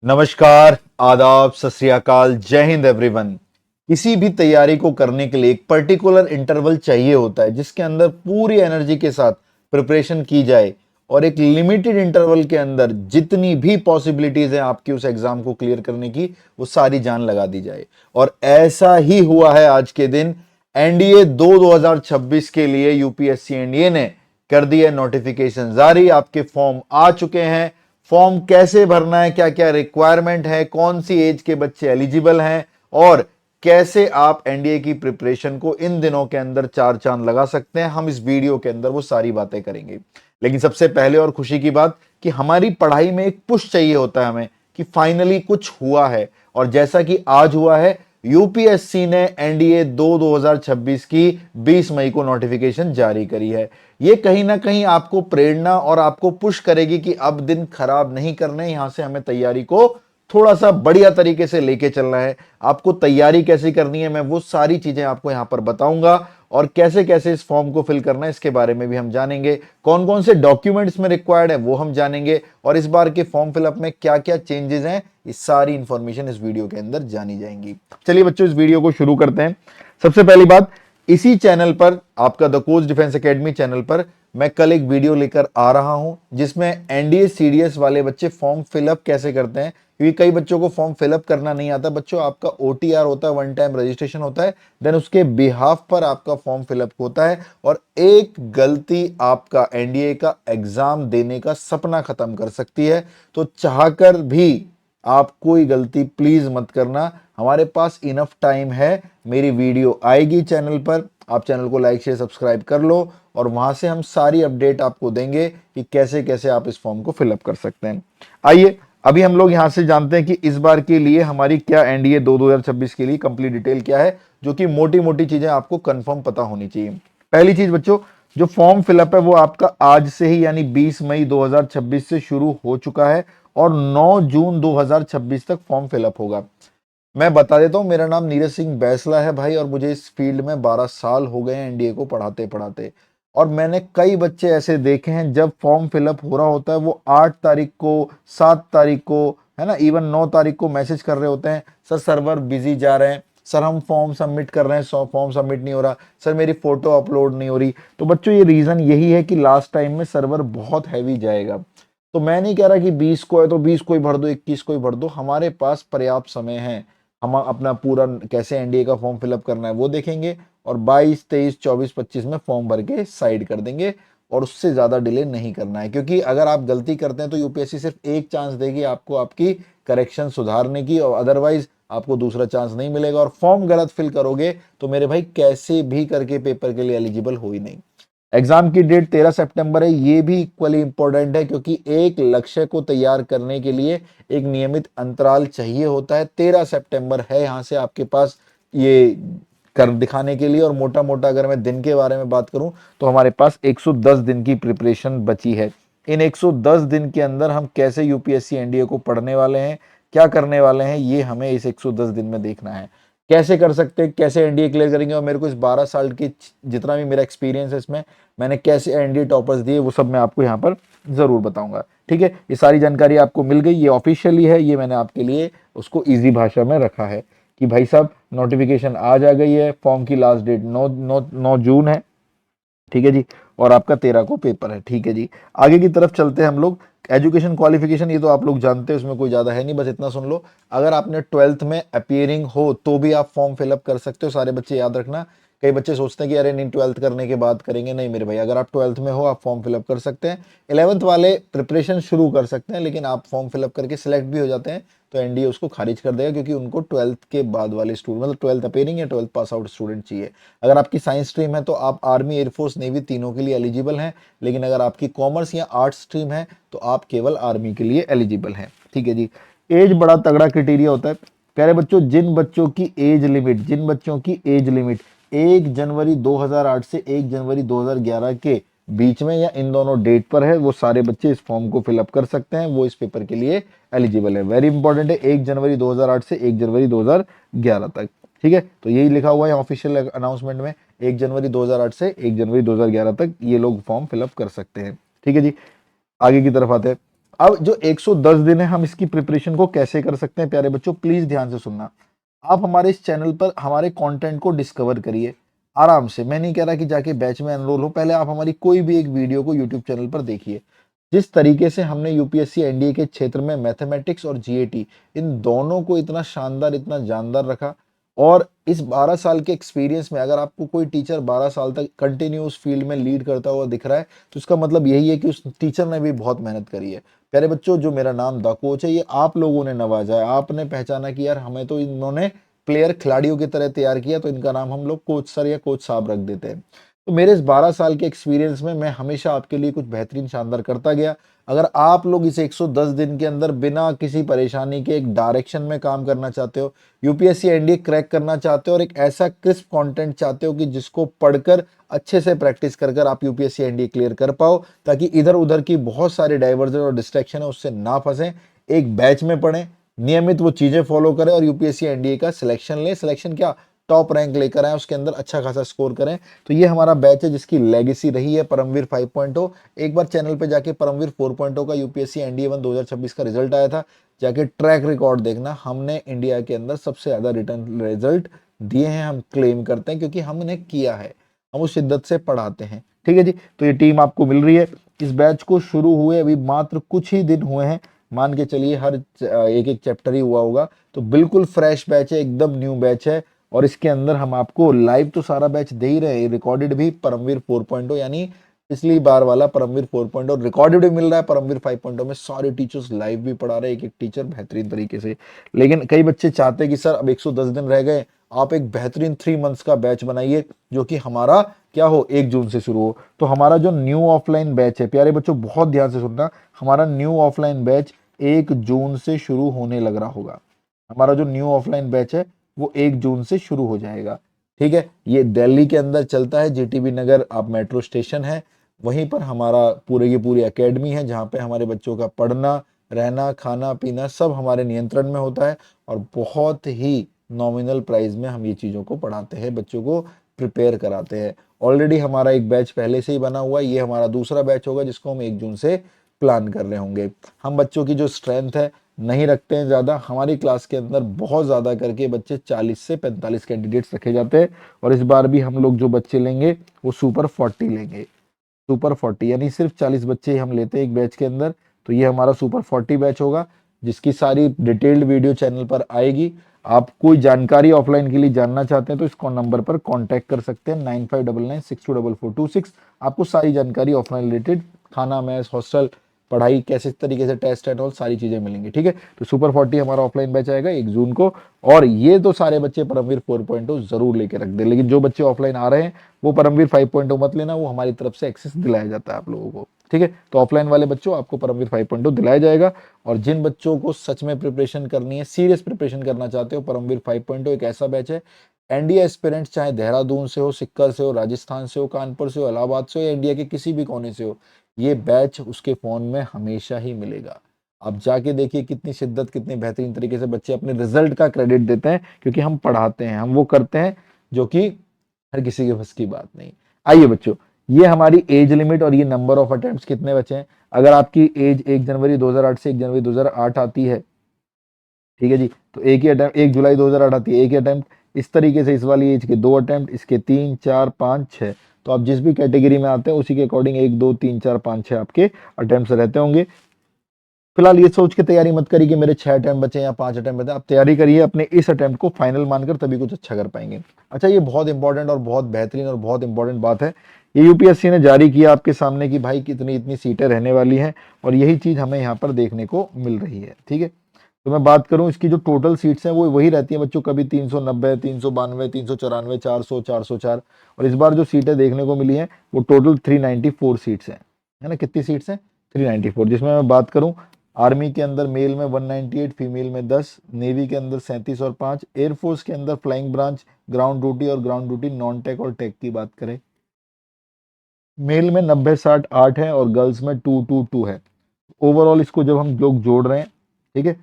नमस्कार, आदाब, सत श्री अकाल, जय हिंद एवरीवन। किसी भी तैयारी को करने के लिए एक पर्टिकुलर इंटरवल चाहिए होता है जिसके अंदर पूरी एनर्जी के साथ प्रिपरेशन की जाए और एक लिमिटेड इंटरवल के अंदर जितनी भी पॉसिबिलिटीज हैं आपकी उस एग्जाम को क्लियर करने की वो सारी जान लगा दी जाए। और ऐसा ही हुआ है आज के दिन। एनडीए 2026 के लिए यूपीएससी एनडीए ने कर दिया नोटिफिकेशन जारी। आपके फॉर्म आ चुके हैं। फॉर्म कैसे भरना है, क्या क्या रिक्वायरमेंट है, कौन सी एज के बच्चे एलिजिबल हैं और कैसे आप एनडीए की प्रिपरेशन को इन दिनों के अंदर चार चांद लगा सकते हैं, हम इस वीडियो के अंदर वो सारी बातें करेंगे। लेकिन सबसे पहले और खुशी की बात कि हमारी पढ़ाई में एक पुश चाहिए होता है हमें कि फाइनली कुछ हुआ है। और जैसा कि आज हुआ है, यूपीएससी ने एनडीए 2026 की 20 मई को नोटिफिकेशन जारी करी है। ये कहीं ना कहीं आपको प्रेरणा और आपको पुश करेगी कि अब दिन खराब नहीं करने, यहां से हमें तैयारी को थोड़ा सा बढ़िया तरीके से लेके चलना है। आपको तैयारी कैसी करनी है मैं वो सारी चीजें आपको यहां पर बताऊंगा और कैसे कैसे इस फॉर्म को फिल करना है इसके बारे में भी हम जानेंगे। कौन कौन से डॉक्यूमेंट्स में रिक्वायर्ड है वो हम जानेंगे और इस बार के फॉर्म फिलअप में क्या क्या चेंजेस हैं ये सारी इंफॉर्मेशन इस वीडियो के अंदर जानी जाएंगी। चलिए बच्चों, इस वीडियो को शुरू करते हैं। सबसे पहली बात, इसी चैनल पर, आपका the coach defence academy channel पर मैं कल एक वीडियो लेकर आ रहा हूं जिसमें एनडीए सीडीएस वाले बच्चे फॉर्म फिलअप कैसे करते हैं, क्योंकि कई बच्चों को फॉर्म फिलअप करना नहीं आता। बच्चों, आपका ओटीआर होता है, वन टाइम रजिस्ट्रेशन होता है, देन उसके बिहाफ पर आपका फॉर्म फिलअप होता है और एक गलती आपका एनडीए का एग्जाम देने का सपना खत्म कर सकती है। तो चाहकर भी आप कोई गलती प्लीज मत करना। हमारे पास इनफ टाइम है, मेरी वीडियो आएगी चैनल पर, आप चैनल को लाइक शेयर सब्सक्राइब कर लो और वहां से हम सारी अपडेट आपको देंगे कि कैसे कैसे आप इस फॉर्म को फिलअप कर सकते हैं। आइए अभी हम लोग यहां से जानते हैं कि इस बार के लिए हमारी क्या एनडीए 2026 के लिए कंप्लीट डिटेल क्या है, जो कि मोटी मोटी चीजें आपको कंफर्म पता होनी चाहिए। पहली चीज बच्चों, जो फॉर्म फिलअप है वो आपका आज से ही यानी 20 मई 2026 से शुरू हो चुका है और 9 जून 2026 तक फॉर्म फिलअप होगा। मैं बता देता हूँ, मेरा नाम नीरज सिंह बैसला है भाई, और मुझे इस फील्ड में 12 साल हो गए हैं एनडीए को पढ़ाते पढ़ाते। और मैंने कई बच्चे ऐसे देखे हैं जब फॉर्म फिलअप हो रहा होता है वो 8 तारीख को, 7 तारीख को, है ना, इवन 9 तारीख को मैसेज कर रहे होते हैं, सर सर्वर बिजी जा रहे हैं, सर हम फॉर्म सबमिट कर रहे हैं, फॉर्म सबमिट नहीं हो रहा, सर मेरी फोटो अपलोड नहीं हो रही। तो बच्चों ये रीजन यही है कि लास्ट टाइम में सर्वर बहुत हैवी जाएगा। तो मैं नहीं कह रहा कि 20 को है तो 20 को ही भर दो, 21 को ही भर दो, हमारे पास पर्याप्त समय है। हम अपना पूरा कैसे एनडीए का फॉर्म फिलअप करना है वो देखेंगे और 22, 23, 24, 25 में फॉर्म भर के साइड कर देंगे और उससे ज्यादा डिले नहीं करना है, क्योंकि अगर आप गलती करते हैं तो यूपीएससी सिर्फ एक चांस देगी आपको आपकी करेक्शन सुधारने की, और अदरवाइज आपको दूसरा चांस नहीं मिलेगा। और फॉर्म गलत फिल करोगे तो मेरे भाई कैसे भी करके पेपर के लिए एलिजिबल हो ही नहीं। एग्जाम की डेट 13 सितंबर है, ये भी इक्वली इंपॉर्टेंट है क्योंकि एक लक्ष्य को तैयार करने के लिए एक नियमित अंतराल चाहिए होता है। 13 सितंबर है यहाँ से आपके पास ये कर दिखाने के लिए। और मोटा मोटा अगर मैं दिन के बारे में बात करूं तो हमारे पास 110 दिन की प्रिपरेशन बची है। इन 110 दिन के अंदर हम कैसे यूपीएससी एनडीए को पढ़ने वाले हैं, क्या करने वाले हैं, ये हमें इस 110 दिन में देखना है। कैसे कर सकते हैं, कैसे एनडीए क्लियर करेंगे, और मेरे को इस 12 साल की जितना भी मेरा एक्सपीरियंस है इसमें, मैंने कैसे एनडीए टॉपर्स दिए वो सब मैं आपको यहाँ पर जरूर बताऊंगा। ठीक है, ये सारी जानकारी आपको मिल गई, ये ऑफिशियली है, ये मैंने आपके लिए उसको इजी भाषा में रखा है कि भाई साहब नोटिफिकेशन आज आ गई है, फॉर्म की लास्ट डेट 9 जून है। ठीक है जी, और आपका 13 को पेपर है। ठीक है जी, आगे की तरफ चलते हैं हम लोग। एजुकेशन क्वालिफिकेशन ये तो आप लोग जानते हैं, उसमें कोई ज़्यादा है नहीं, बस इतना सुन लो। अगर आपने 12th में अपीयरिंग हो तो भी आप फॉर्म फिलअप कर सकते हो, सारे बच्चे याद रखना। कई बच्चे सोचते हैं कि अरे नहीं 12th करने के बाद करेंगे, नहीं मेरे भाई, अगर आप 12th में हो आप फॉर्म फिलअप कर सकते हैं। 11th वाले प्रिपरेशन शुरू कर सकते हैं, लेकिन आप फॉर्म फिलअप करके सिलेक्ट भी हो जाते हैं तो एनडीए उसको खारिज कर देगा, क्योंकि उनको 12th के बाद वाले स्टूडेंट, मतलब 12th अपीयरिंग या 12th पास आउट स्टूडेंट चाहिए। अगर आपकी साइंस स्ट्रीम है तो आप आर्मी, एयरफोर्स, नेवी तीनों के लिए एलिजिबल हैं, लेकिन अगर आपकी कॉमर्स या आर्ट्स स्ट्रीम है तो आप केवल आर्मी के लिए एलिजिबल हैं। ठीक है जी, एज बड़ा तगड़ा क्राइटेरिया होता है प्यारे बच्चों। जिन बच्चों की एज लिमिट 1 जनवरी 2008 से 1 जनवरी 2011 के बीच में या इन दोनों डेट पर है, वो सारे बच्चे इस फॉर्म को फिलअप कर सकते हैं, वो इस पेपर के लिए एलिजिबल है। वेरी इंपॉर्टेंट है, 1 जनवरी 2008 से 1 जनवरी 2011 तक। ठीक है, तो यही लिखा हुआ है ऑफिशियल अनाउंसमेंट में, 1 जनवरी 2008 से 1 जनवरी 2011 तक ये लोग फॉर्म फिलअप कर सकते हैं। ठीक है जी, आगे की तरफ आते हैं। अब जो 110 दिन है हम इसकी प्रिपरेशन को कैसे कर सकते हैं प्यारे बच्चों, प्लीज ध्यान से सुनना। आप हमारे इस चैनल पर हमारे कंटेंट को डिस्कवर करिए आराम से। मैं नहीं कह रहा कि जाके बैच में एनरोल हो, पहले आप हमारी कोई भी एक वीडियो को यूट्यूब चैनल पर देखिए। जिस तरीके से हमने यूपीएससी एनडीए के क्षेत्र में मैथमेटिक्स और जीएटी इन दोनों को इतना शानदार इतना जानदार रखा, और इस 12 साल के एक्सपीरियंस में अगर आपको कोई टीचर 12 साल तक कंटिन्यू उस फील्ड में लीड करता हुआ दिख रहा है तो इसका मतलब यही है कि उस टीचर ने भी बहुत मेहनत करी है। प्यारे बच्चों, जो मेरा नाम द कोच है, ये आप लोगों ने नवाजा है, आपने पहचाना कि यार हमें तो इन्होंने प्लेयर खिलाड़ियों की तरह तैयार किया, तो इनका नाम हम लोग कोच सर या कोच साहब रख देते हैं। तो मेरे इस 12 साल के एक्सपीरियंस में मैं हमेशा आपके लिए कुछ बेहतरीन शानदार करता गया। अगर आप लोग इसे 110 दिन के अंदर बिना किसी परेशानी के एक डायरेक्शन में काम करना चाहते हो, यूपीएससी एनडीए क्रैक करना चाहते हो और एक ऐसा क्रिस्प कंटेंट चाहते हो कि जिसको पढ़कर अच्छे से प्रैक्टिस कर कर आप यूपीएससी एनडीए क्लियर कर पाओ, ताकि इधर उधर की बहुत सारे डाइवर्जन और डिस्ट्रैक्शन है उससे ना फंसे, एक बैच में पढ़ें, नियमित वो चीजें फॉलो करें और यूपीएससी एनडीए का सिलेक्शन लें। सिलेक्शन क्या, टॉप रैंक लेकर आए, उसके अंदर अच्छा खासा स्कोर करें। तो ये हमारा बैच है जिसकी लेगेसी रही है परमवीर 5.0। एक बार चैनल पे जाके परमवीर 4.0 का यूपीएससी एनडीए 1 2026 का रिजल्ट आया था, जाके ट्रैक रिकॉर्ड देखना। हमने इंडिया के अंदर सबसे ज्यादा रिटर्न रिजल्ट दिए हैं, हम क्लेम करते हैं क्योंकि हमने किया है, हम उस शिद्दत से पढ़ाते हैं। ठीक है जी, तो ये टीम आपको मिल रही है। इस बैच को शुरू हुए अभी मात्र कुछ ही दिन हुए हैं, मान के चलिए हर एक एक चैप्टर ही हुआ होगा, तो बिल्कुल फ्रेश बैच है, एकदम न्यू बैच है। और इसके अंदर हम आपको लाइव तो सारा बैच दे ही रहे हैं, रिकॉर्डेड भी परमवीर 4.0 यानी पिछली बार वाला परमवीर 4.0 रिकॉर्डेड भी मिल रहा है। परमवीर 5.0 में सारे टीचर्स लाइव भी पढ़ा रहे हैं, एक एक टीचर बेहतरीन तरीके से। लेकिन कई बच्चे चाहते हैं कि सर अब 110 दिन रह गए, आप एक बेहतरीन 3 मंथ्स का बैच बनाइए जो कि हमारा क्या हो 1 जून से शुरू हो। तो हमारा जो न्यू ऑफलाइन बैच है, प्यारे बच्चों बहुत ध्यान से सुनना, हमारा न्यू ऑफलाइन बैच 1 जून से शुरू होने लग रहा होगा। हमारा जो न्यू ऑफलाइन बैच है वो 1 जून से शुरू हो जाएगा। ठीक है, ये दिल्ली के अंदर चलता है, जीटीबी नगर आप मेट्रो स्टेशन है, वहीं पर हमारा पूरे की पूरी एकेडमी है जहाँ पे हमारे बच्चों का पढ़ना रहना खाना पीना सब हमारे नियंत्रण में होता है, और बहुत ही नॉमिनल प्राइस में हम ये चीज़ों को पढ़ाते हैं, बच्चों को प्रिपेयर कराते हैं। ऑलरेडी हमारा एक बैच पहले से ही बना हुआ है, ये हमारा दूसरा बैच होगा जिसको हम 1 जून से प्लान कर रहे होंगे। हम बच्चों की जो स्ट्रेंथ है नहीं रखते हैं ज़्यादा, हमारी क्लास के अंदर बहुत ज़्यादा करके बच्चे 40 से 45 कैंडिडेट्स रखे जाते हैं, और इस बार भी हम लोग जो बच्चे लेंगे वो सुपर 40 लेंगे। सुपर 40 यानी सिर्फ 40 बच्चे ही हम लेते हैं एक बैच के अंदर। तो ये हमारा सुपर 40 बैच होगा जिसकी सारी डिटेल्ड वीडियो चैनल पर आएगी। आप कोई जानकारी ऑफलाइन के लिए जानना चाहते हैं तो इस नंबर पर कांटेक्ट कर सकते हैं 9599624426। आपको सारी जानकारी ऑफलाइन रिलेटेड, खाना मैस हॉस्टल पढ़ाई कैसे तरीके से टेस्ट एंड ऑल सारी चीजें मिलेंगी। ठीक है, तो सुपर 40 हमारा ऑफलाइन बैच आएगा 1 जून को, और ये तो सारे बच्चे परमवीर 4.0 जरूर लेके रख दे। लेकिन जो बच्चे ऑफलाइन आ रहे हैं वो परमवीर 5.0 मत लेना, वो हमारी तरफ से एक्सेस दिलाया जाता है आप लोगों को। ठीक है, तो ऑफलाइन वाले बच्चों आपको परमवीर 5.0 दिलाया जाएगा, और जिन बच्चों को सच में प्रिपरेशन करनी है, सीरियस प्रिपरेशन करना चाहते हो, परमवीर 5.0 एक ऐसा बैच है। एनडीए एस्पिरेंट्स चाहे देहरादून से हो, सिक्कर से हो, राजस्थान से हो, कानपुर से हो, इलाहाबाद से हो, या इंडिया के किसी भी कोने से हो, ये बैच उसके फोन में हमेशा ही मिलेगा। आप जाके देखिए कितनी शिद्दत कितनी बेहतरीन तरीके से बच्चे अपने रिजल्ट का क्रेडिट देते हैं, क्योंकि हम पढ़ाते हैं, हम वो करते हैं जो कि हर किसी के बस की बात नहीं। आइए बच्चों, ये हमारी एज लिमिट और ये नंबर ऑफ अटेम्प्ट्स कितने बचे हैं। अगर आपकी एज 1 जनवरी 2008 से 1 जनवरी 2008 आती है, ठीक है जी, तो एक ही अटेम्प्ट 1 जुलाई 2008 आती है, एक ही अटेम्प्ट। इस तरीके से इस वाली एज के 2 अटेम्प्ट, इसके 3 4 5 6। तो आप जिस भी कैटेगरी में आते हैं उसी के अकॉर्डिंग 1 2 3 4 5 6 आपके अटेम्प्ट रहते होंगे। फिलहाल ये सोच के तैयारी मत करिए कि मेरे 6 अटेम्प्ट बचे या 5 अटेम्प्ट बचे, आप तैयारी करिए अपने इस अटेम्प्ट को फाइनल मानकर, तभी कुछ अच्छा कर पाएंगे। अच्छा, ये बहुत इंपॉर्टेंट और बहुत बेहतरीन और बहुत इंपॉर्टेंट बात है, ये यूपीएससी ने जारी किया आपके सामने कि भाई कितनी इतनी सीटें रहने वाली हैं, और यही चीज हमें यहाँ पर देखने को मिल रही है। ठीक है, तो मैं बात करूं इसकी जो टोटल सीट्स हैं वो वही रहती हैं बच्चों, कभी 390 392 394 400 404, और इस बार जो सीटें देखने को मिली हैं वो टोटल 394 सीट्स हैं, है ना। कितनी सीट्स हैं, 394, जिसमें मैं बात करूं आर्मी के अंदर मेल में 198, फीमेल में 10, नेवी के अंदर 37 और 5, एयरफोर्स के अंदर फ्लाइंग ब्रांच, ग्राउंड ड्यूटी और ग्राउंड ड्यूटी नॉन टेक और टेक की बात करें, मेल में 90 60 8 है और गर्ल्स में 222 है। ओवरऑल इसको जब हम लोग जोड़ रहे हैं, ठीक है,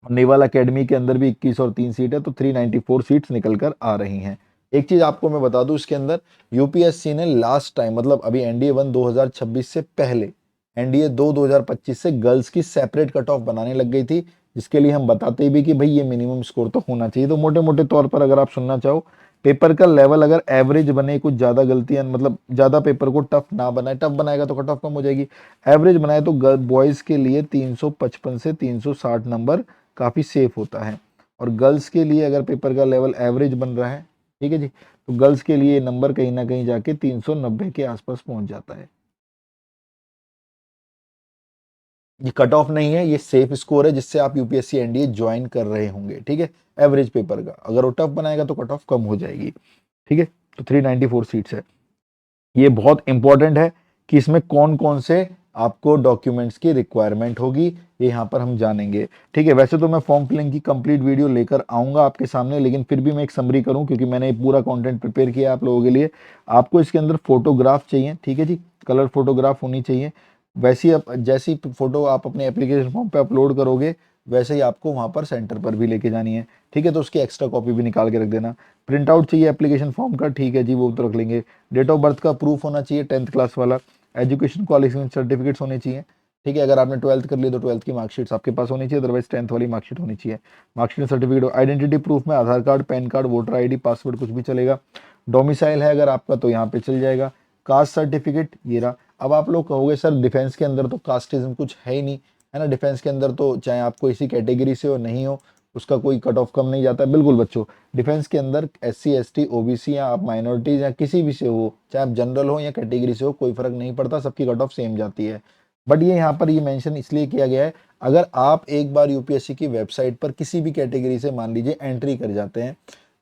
नेवल एकेडमी के अंदर भी 21 और 3 सीट है, तो 394 सीट्स निकल कर आ रही हैं। एक चीज आपको मैं बता दूं, इसके अंदर यूपीएससी ने लास्ट टाइम मतलब अभी एनडीए 1 2026 से पहले एनडीए 2025 से गर्ल्स की सेपरेट कट ऑफ बनाने लग गई थी, जिसके लिए हम बताते भी कि भाई ये मिनिमम स्कोर तो होना चाहिए। तो मोटे मोटे तौर पर अगर आप सुनना चाहो, पेपर का लेवल अगर एवरेज बने, कुछ ज़्यादा गलतियां मतलब ज़्यादा पेपर को टफ ना बनाए, टफ बनाएगा तो कट ऑफ कम हो जाएगी। एवरेज बनाए तो बॉयज़ के लिए 355 से 360 नंबर काफ़ी सेफ होता है, और गर्ल्स के लिए अगर पेपर का लेवल एवरेज बन रहा है, ठीक है जी, तो गर्ल्स के लिए नंबर कहीं ना कहीं जाके 390 के आसपास पहुंच जाता है। ये कट ऑफ नहीं है, ये सेफ स्कोर है जिससे आप यूपीएससी एनडीए ज्वाइन कर रहे होंगे, ठीक है। एवरेज पेपर का अगर वो टफ बनाएगा तो कट ऑफ कम हो जाएगी, ठीक है। तो 394 सीट्स है। ये बहुत इंपॉर्टेंट है कि इसमें कौन कौन से आपको डॉक्यूमेंट्स की रिक्वायरमेंट होगी, ये यहाँ पर हम जानेंगे, ठीक है। वैसे तो मैं फॉर्म फिलिंग की कंप्लीट वीडियो लेकर आऊंगा आपके सामने, लेकिन फिर भी मैं एक समरी करूं क्योंकि मैंने पूरा कंटेंट प्रिपेयर किया आप लोगों के लिए। आपको इसके अंदर फोटोग्राफ चाहिए, ठीक है जी, कलर फोटोग्राफ होनी चाहिए। वैसी जैसी फोटो आप अपने एप्लीकेशन फॉर्म पे अपलोड करोगे, वैसे ही आपको वहाँ पर सेंटर पर भी लेके जानी है, ठीक है। तो उसकी एक्स्ट्रा कॉपी भी निकाल के रख देना। प्रिंट आउट चाहिए एप्लीकेशन फॉर्म का, ठीक है जी, वो तो रख लेंगे। डेट ऑफ बर्थ का प्रूफ होना चाहिए 10th क्लास वाला। एजुकेशन क्वालिफिकेशन सर्टिफिकेट्स होने चाहिए, ठीक है। अगर आपने 12th कर ली तो 12th की मार्कशीट्स आपके पास होनी चाहिए, अदरवाइज 10th वाली मार्कशीट होनी चाहिए। मार्कशीट सर्टिफिकेट, आइडेंटिटी प्रूफ में Aadhaar card, PAN card, voter ID, password कुछ भी चलेगा। डोमिसाइल है अगर आपका तो यहाँ पे चल जाएगा। कास्ट सर्टिफिकेट ये रहा। अब आप लोग कहोगे सर डिफेंस के अंदर तो कास्टिज्म कुछ है ही नहीं, है ना, डिफेंस के अंदर तो चाहे आप कोई इसी कैटेगरी से हो नहीं हो उसका कोई कट ऑफ कम नहीं जाता है। बिल्कुल बच्चों, डिफेंस के अंदर SC ST OBC या आप माइनॉरिटीज या किसी भी से हो, चाहे आप जनरल हो या कैटेगरी से हो, कोई फर्क नहीं पड़ता, सबकी कट ऑफ सेम जाती है। बट ये यहाँ पर ये मेंशन इसलिए किया गया है, अगर आप एक बार यूपीएससी की वेबसाइट पर किसी भी कैटेगरी से मान लीजिए एंट्री कर जाते हैं,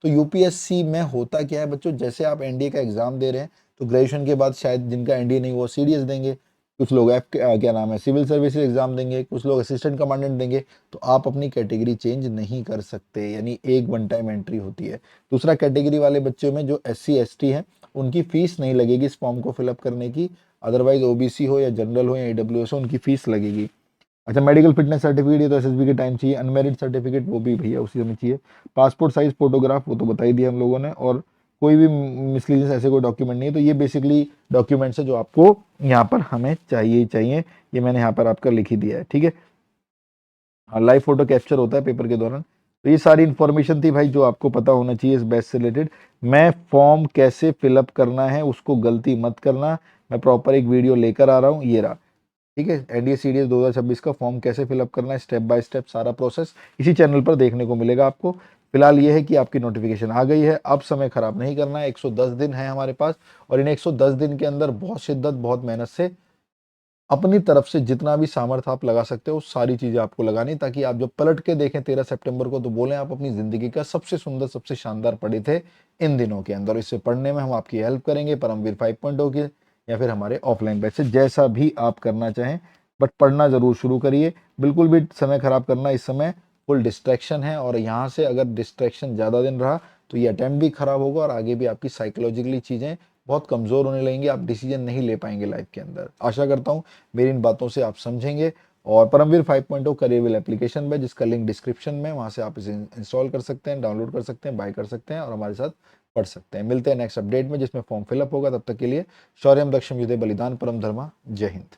तो यूपीएससी में होता क्या है बच्चों, जैसे आप एनडीए का एग्जाम दे रहे हैं तो ग्रेजुएशन के बाद शायद जिनका एनडीए नहीं वो सीडीएस देंगे, कुछ लोग क्या नाम है सिविल सर्विसेज एग्जाम देंगे, कुछ लोग असिस्टेंट कमांडेंट देंगे। तो आप अपनी कैटेगरी चेंज नहीं कर सकते, यानी एक वन टाइम एंट्री होती है। दूसरा, कैटेगरी वाले बच्चों में जो SC ST हैं उनकी फीस नहीं लगेगी इस फॉर्म को फिलअप करने की, अदरवाइज ओबीसी हो या जनरल हो या ईडब्ल्यूएस हो उनकी फीस लगेगी। अच्छा, मेडिकल फिटनेस सर्टिफिकेट ये तो एसएसबी के टाइम चाहिए। अनमेरिड सर्टिफिकेट वो भी भैया उसी समय चाहिए। पासपोर्ट साइज फोटोग्राफ वो तो बता ही दिया हम लोगों ने, और कोई भी मिसलीनियस ऐसे कोई डॉक्यूमेंट नहीं है। तो ये बेसिकली डॉक्यूमेंट्स है जो आपको यहाँ पर हमें चाहिए ही चाहिए, ये मैंने यहाँ पर आपका लिख ही दिया है, ठीक है। हाँ, लाइव फोटो कैप्चर होता है पेपर के दौरान। तो ये सारी इन्फॉर्मेशन थी भाई जो आपको पता होना चाहिए इस बैच से रिलेटेड। मैं फॉर्म कैसे फिलअप करना है उसको गलती मत करना, मैं प्रॉपर एक वीडियो लेकर आ रहा हूँ, ये रहा, ठीक है। एनडीए सीडीएस 2026 का फॉर्म कैसे फिलअप करना है, स्टेप बाय स्टेप सारा प्रोसेस इसी चैनल पर देखने को मिलेगा आपको। फिलहाल ये है कि आपकी नोटिफिकेशन आ गई है, अब समय खराब नहीं करना है। 110 दिन है हमारे पास, और इन 110 दिन के अंदर बहुत शिद्दत बहुत मेहनत से अपनी तरफ से जितना भी सामर्थ्य आप लगा सकते हो सारी चीजें आपको लगानी, ताकि आप जब पलट के देखें 13 सितंबर को तो बोलें आप अपनी जिंदगी का सबसे सुंदर सबसे शानदार पढ़े थे इन दिनों के अंदर। इससे पढ़ने में हम आपकी हेल्प करेंगे परमवीर 5.0 की या फिर हमारे ऑफलाइन बैच से, जैसा भी आप करना चाहें, बट पढ़ना जरूर शुरू करिए। बिल्कुल भी समय खराब करना, इस समय फुल डिस्ट्रैक्शन है, और यहाँ से अगर डिस्ट्रैक्शन ज़्यादा दिन रहा तो ये अटैम्प्ट भी खराब होगा और आगे भी आपकी साइकोलॉजिकली चीज़ें बहुत कमज़ोर होने लगेंगी, आप डिसीजन नहीं ले पाएंगे लाइफ के अंदर। आशा करता हूँ मेरी इन बातों से आप समझेंगे। और परमवीर 5.0 करियरविल एप्लीकेशन में, जिसका लिंक डिस्क्रिप्शन में, वहाँ से आप इसे इंस्टॉल कर सकते हैं, डाउनलोड कर सकते हैं, बाय कर सकते हैं और हमारे साथ पढ़ सकते हैं। मिलते हैं नेक्स्ट अपडेट में जिसमें फॉर्म फिलअप होगा। तब तक के लिए शौर्यम दक्षम युधे बलिदान परम धर्मा। जय हिंद।